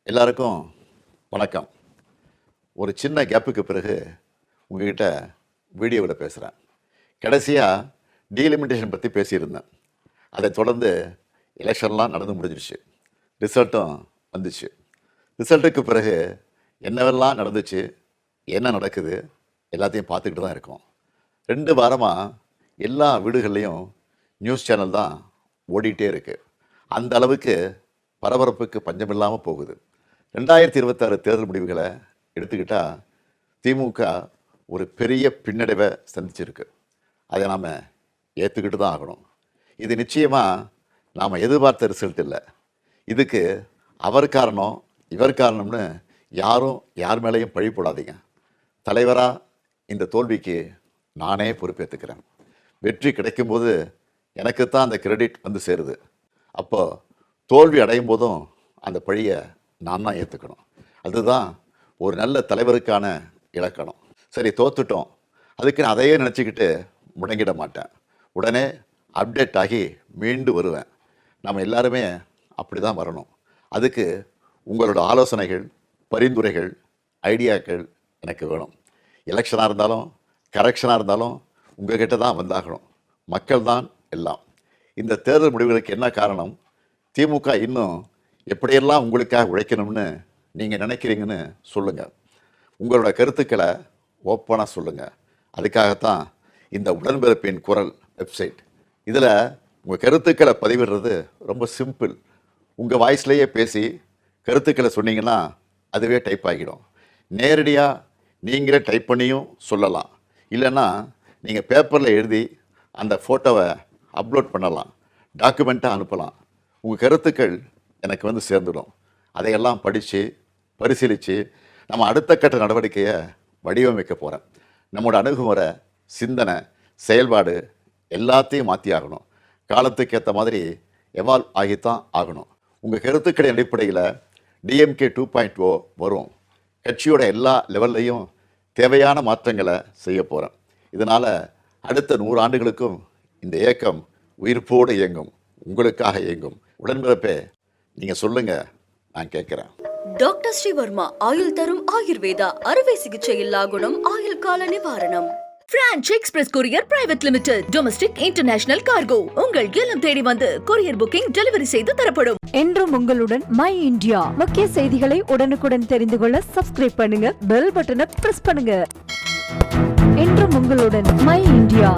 எல்லாருக்கும் வணக்கம். ஒரு சின்ன கேப்புக்கு பிறகு உங்ககிட்ட வீடியோவில் பேசுகிறேன். கடைசியாக டீலிமிட்டேஷன் பற்றி பேசியிருந்தேன். அதை தொடர்ந்து எலெக்ஷன்லாம் நடந்து முடிஞ்சிருச்சு, ரிசல்ட்டும் வந்துச்சு. ரிசல்ட்டுக்கு பிறகு என்னவெல்லாம் நடந்துச்சு, என்ன நடக்குது எல்லாத்தையும் பார்த்துக்கிட்டு தான் இருக்கோம். 2 வாரமாக எல்லா வீடுகள்லேயும் நியூஸ் சேனல் தான் ஓடிட்டே இருக்குது. அந்த அளவுக்கு பரபரப்புக்கு பஞ்சமில்லாமல் போகுது. 2026 தேர்தல் முடிவுகளை எடுத்துக்கிட்டால் திமுக ஒரு பெரிய பின்னடைவை சந்திச்சிருக்கு. அதை நாம் ஏற்றுக்கிட்டு தான் ஆகணும். இது நிச்சயமாக நாம் எதிர்பார்த்த ரிசல்ட் இல்லை. இதுக்கு அவர் காரணம் இவர் காரணம்னு யாரும் யார் மேலேயும் பழி போடாதீங்க. தலைவராக இந்த தோல்விக்கு நானே பொறுப்பேற்றுக்கிறேன். வெற்றி கிடைக்கும்போது எனக்குத்தான் அந்த கிரெடிட் வந்து சேருது. அப்போது தோல்வி அடையும் போதும் அந்த பழியை நான் தான் ஏற்றுக்கணும். அதுதான் ஒரு நல்ல தலைவருக்கான இலக்கணம். சரி, தோத்துட்டோம், அதுக்கு நான் அதையே நினச்சிக்கிட்டு முடங்கிட மாட்டேன். உடனே அப்டேட் ஆகி மீண்டு வருவேன். நம்ம எல்லாருமே அப்படி தான் வரணும். அதுக்கு உங்களோட ஆலோசனைகள், பரிந்துரைகள், ஐடியாக்கள் எனக்கு வேணும். எலெக்ஷனாக இருந்தாலும் கரெக்ஷனாக இருந்தாலும் உங்கள்கிட்ட தான் வந்தாகணும். மக்கள் தான் எல்லாம். இந்த தேர்தல் முடிவுகளுக்கு என்ன காரணம்? திமுக இன்னும் எப்படியெல்லாம் உங்களுக்காக உழைக்கணும்னு நீங்கள் நினைக்கிறீங்கன்னு சொல்லுங்கள். உங்களோட கருத்துக்களை ஓப்பனாக சொல்லுங்கள். அதுக்காகத்தான் இந்த உடன்பிறப்பின் குரல் வெப்சைட். இதில் உங்கள் கருத்துக்களை பதிவிடுறது ரொம்ப சிம்பிள். உங்கள் வாய்ஸ்லேயே பேசி கருத்துக்களை சொன்னீங்கன்னா அதுவே டைப் ஆகிடும். நேரடியாக நீங்களே டைப் பண்ணியும் சொல்லலாம். இல்லைன்னா நீங்கள் பேப்பரில் எழுதி அந்த ஃபோட்டோவை அப்லோட் பண்ணலாம், டாக்குமெண்ட்டாக அனுப்பலாம். உங்கள் கருத்துக்கள் எனக்கு வந்து சேர்ந்துடும். அதையெல்லாம் படித்து பரிசீலித்து நம்ம அடுத்த கட்ட நடவடிக்கையை வடிவமைக்க போகிறேன். நம்மளோட அணுகுமுறை, சிந்தனை, செயல்பாடு எல்லாத்தையும் மாற்றி ஆகணும். காலத்துக்கு ஏற்ற மாதிரி எவால்வ் ஆகித்தான் ஆகணும். உங்கள் கருத்துக்களின் அடிப்படையில் டிஎம்கே 2.0 வரும். கட்சியோட எல்லா லெவல்லையும் தேவையான மாற்றங்களை செய்ய போகிறேன். இதனால் அடுத்த 100 ஆண்டுகளுக்கும் இந்த இயக்கம் உயிர்ப்போடு இயங்கும், உங்களுக்காக இயங்கும். உடன்பிறப்பே, நீங்கள் சொல்லுங்கள், நான் கேட்குறேன். டாக்டர் ஸ்ரீவர்மா ஆயுள் தரும் ஆயுர்வேதா அறுவை சிகிச்சை இல்லா குணம், ஆயுள் கால நிவாரணம். Branch express courier private limited, domestic international cargo. உங்கள் இல்லம் தேடி வந்து கொரியர் புக்கிங் டெலிவரி செய்து தரப்படும். என்றும் உங்களுடன் மை இந்தியா. முக்கிய செய்திகளை உடனுக்குடன் தெரிந்து கொள்ள சப்ஸ்கிரைப் பண்ணுங்க, பெல் பட்டனை பிரஸ் பண்ணுங்க. என்றும் உங்களுடன் மை இந்தியா.